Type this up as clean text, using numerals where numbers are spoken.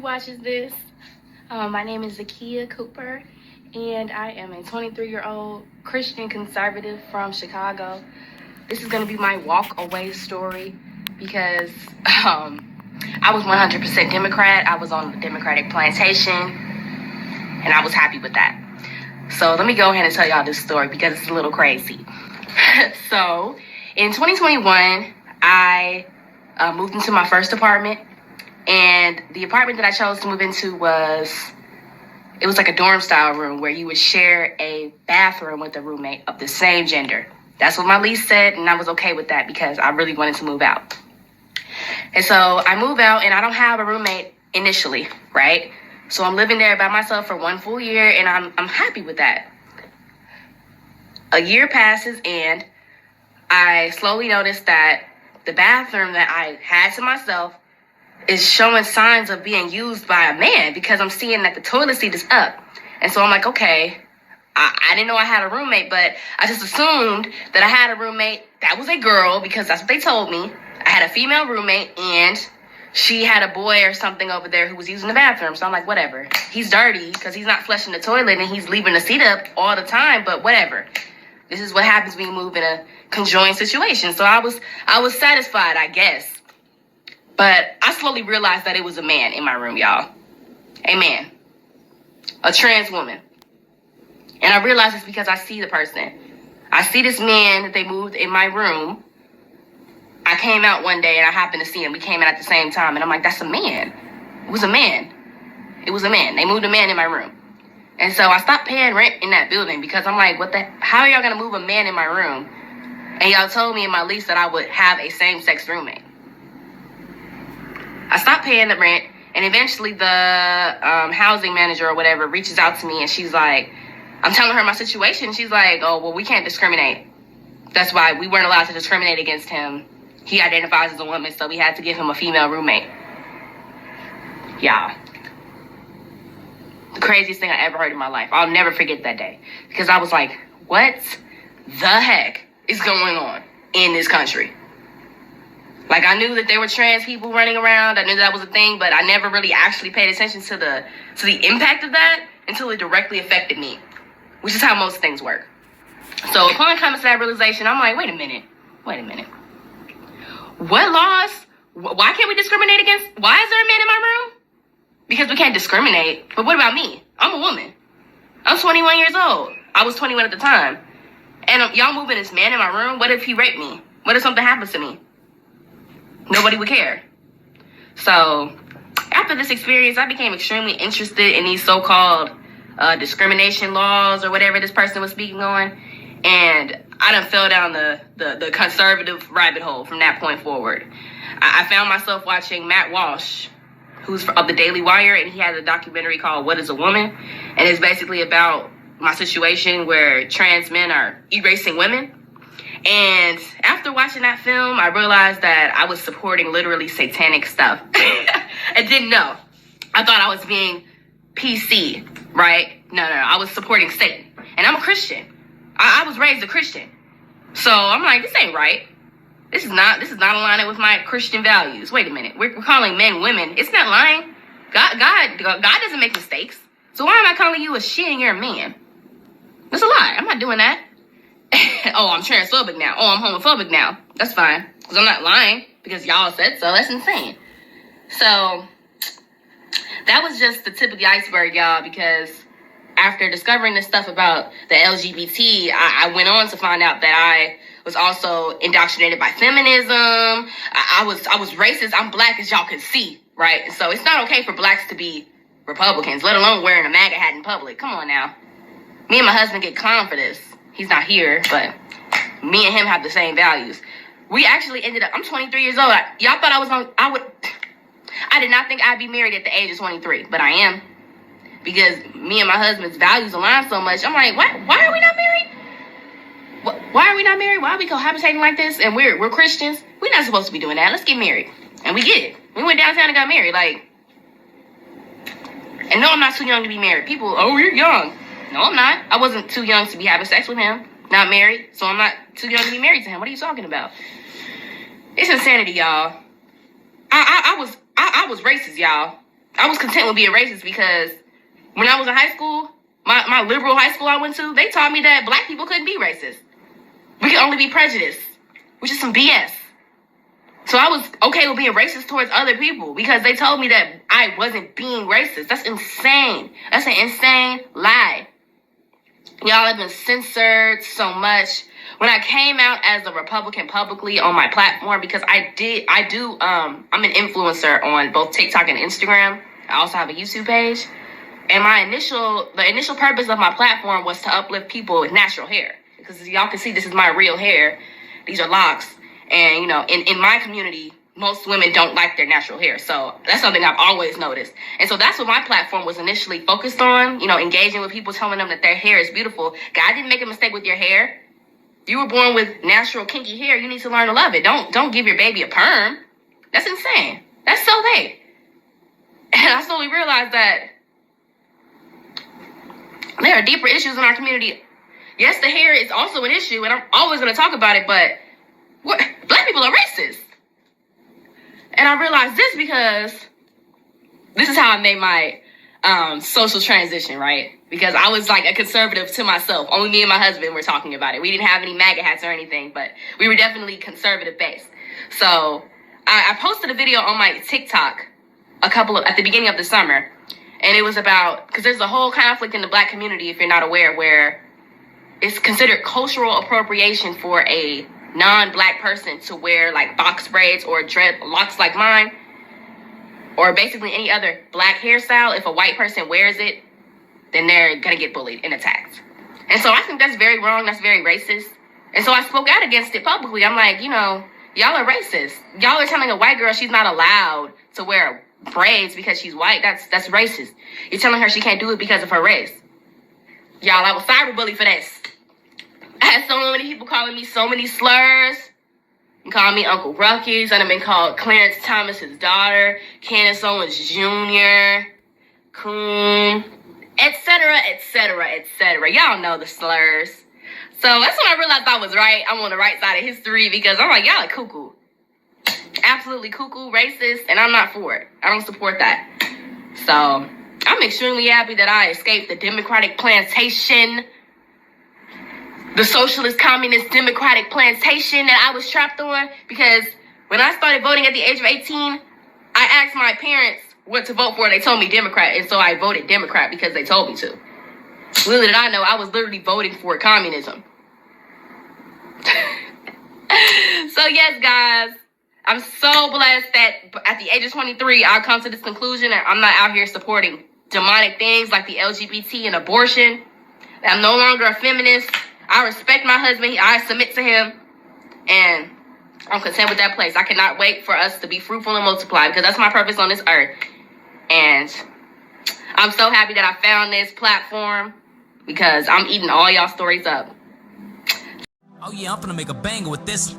watches this. My name is Zakia Cooper, and I am a 23-year-old Christian conservative from Chicago. This is going to be my walk away story because I was 100% Democrat. I was on the Democratic plantation, and I was happy with that. So let me go ahead and tell y'all this story because it's a little crazy. So in 2021, I moved into my first apartment. And the apartment that I chose to move into was like a dorm style room where you would share a bathroom with a roommate of the same gender. That's what my lease said, and I was okay with that because I really wanted to move out. And so I move out, and I don't have a roommate initially, right? So I'm living there by myself for 1 full year, and I'm happy with that. A year passes, and I slowly noticed that the bathroom that I had to myself is showing signs of being used by a man because I'm seeing that the toilet seat is up. And so I'm like, okay, I didn't know I had a roommate, but I just assumed that I had a roommate that was a girl because that's what they told me. I had a female roommate and she had a boy or something over there who was using the bathroom. So I'm like, whatever. He's dirty because he's not flushing the toilet and he's leaving the seat up all the time, but whatever. This is what happens when you move in a conjoined situation. So I was satisfied, I guess. But I slowly realized that it was a man in my room, y'all. A man. A trans woman. And I realized it's because I see the person. I see this man that they moved in my room. I came out one day and I happened to see him. We came in at the same time. And I'm like, that's a man. It was a man. It was a man. They moved a man in my room. And so I stopped paying rent in that building because I'm like, how are y'all going to move a man in my room? And y'all told me in my lease that I would have a same-sex roommate. I stopped paying the rent, and eventually the housing manager or whatever reaches out to me, and she's like, I'm telling her my situation, and she's like, oh, well, we can't discriminate. That's why we weren't allowed to discriminate against him. He identifies as a woman, so we had to give him a female roommate. Y'all. The craziest thing I ever heard in my life. I'll never forget that day. Because I was like, what the heck is going on in this country? Like, I knew that there were trans people running around. I knew that was a thing, but I never really actually paid attention to the impact of that until it directly affected me, which is how most things work. So upon coming to that realization, I'm like, wait a minute. What laws? Why can't we discriminate against? Why is there a man in my room? Because we can't discriminate. But what about me? I'm a woman. I'm 21 years old. I was 21 at the time. And y'all moving this man in my room? What if he raped me? What if something happens to me? Nobody would care. So after this experience, I became extremely interested in these so-called discrimination laws or whatever this person was speaking on. And I done fell down the conservative rabbit hole from that point forward. I found myself watching Matt Walsh, who's of the Daily Wire, and he has a documentary called What is a Woman? And it's basically about my situation where trans men are erasing women. And after watching that film, I realized that I was supporting literally satanic stuff. I didn't know. I thought I was being PC, right? No, I was supporting Satan. And I'm a Christian. I was raised a Christian. So I'm like, this ain't right. This is not aligning with my Christian values. Wait a minute. We're calling men women. It's not lying. God doesn't make mistakes. So why am I calling you a she and you're a man? That's a lie. I'm not doing that. Oh, I'm transphobic now. Oh, I'm homophobic now. That's fine. Because I'm not lying. Because y'all said so. That's insane. So, that was just the tip of the iceberg, y'all. Because after discovering this stuff about the LGBT, I went on to find out that I was also indoctrinated by feminism. I was racist. I'm black, as y'all can see, right? So, it's not okay for blacks to be Republicans, let alone wearing a MAGA hat in public. Come on now. Me and my husband get clowned for this. He's not here, but me and him have the same values. We actually ended up, I'm 23 years old. Y'all thought I did not think I'd be married at the age of 23, but I am. Because me and my husband's values align so much. I'm like, why are we not married? Why are we not married? Why are we cohabitating like this? And we're Christians. We're not supposed to be doing that. Let's get married. And we did. We went downtown and got married. And no, I'm not too young to be married. People, oh, you're young. No, I'm not. I wasn't too young to be having sex with him. Not married. So I'm not too young to be married to him. What are you talking about? It's insanity, y'all. I was racist, y'all. I was content with being racist because when I was in high school, my liberal high school I went to, they taught me that black people couldn't be racist. We could only be prejudiced, which is some BS. So I was okay with being racist towards other people because they told me that I wasn't being racist. That's insane. That's an insane lie. Y'all have been censored so much. When I came out as a Republican publicly on my platform, because I'm an influencer on both TikTok and Instagram. I also have a YouTube page. And the initial purpose of my platform was to uplift people with natural hair. Because as y'all can see, this is my real hair. These are locks. And, you know, in my community, most women don't like their natural hair. So that's something I've always noticed. And so that's what my platform was initially focused on, you know, engaging with people, telling them that their hair is beautiful. God didn't make a mistake with your hair. You were born with natural kinky hair. You need to learn to love it. Don't give your baby a perm. That's insane. That's so late. And I slowly realized that there are deeper issues in our community. Yes, the hair is also an issue, and I'm always going to talk about it, but black people are racist. And I realized this because this is how I made my social transition, right? Because I was like a conservative to myself. Only me and my husband were talking about it. We didn't have any MAGA hats or anything, but we were definitely conservative based. So I posted a video on my TikTok at the beginning of the summer. And it was about, because there's a whole conflict in the black community, if you're not aware, where it's considered cultural appropriation for a non-black person to wear like box braids or dreadlocks like mine, or basically any other black hairstyle. If a white person wears it, then they're gonna get bullied and attacked. And so I think that's very wrong. That's very racist. And so I spoke out against it publicly. I'm like, you know, y'all are racist. Y'all are telling a white girl she's not allowed to wear braids because she's white. That's racist. You're telling her she can't do it because of her race. Y'all, I was cyberbullied for this. I had so many people calling me so many slurs. You calling me Uncle Ruckus. And I've been called Clarence Thomas's daughter, Candace Owens Jr., Coon, etc., etc., etc. Y'all know the slurs. So that's when I realized I was right. I'm on the right side of history because I'm like, y'all are cuckoo. Absolutely cuckoo, racist, and I'm not for it. I don't support that. So I'm extremely happy that I escaped the Democratic plantation, the socialist, communist, Democratic plantation that I was trapped on. Because when I started voting at the age of 18, I asked my parents what to vote for. They told me Democrat, and so I voted Democrat because they told me to. Little did I know, I was literally voting for communism. So yes, guys, I'm so blessed that at the age of 23, I've come to this conclusion that I'm not out here supporting demonic things like the LGBT and abortion. I'm no longer a feminist. I respect my husband. I submit to him. And I'm content with that place. I cannot wait for us to be fruitful and multiply because that's my purpose on this earth. And I'm so happy that I found this platform because I'm eating all y'all stories up. Oh yeah, I'm finna make a banger with this.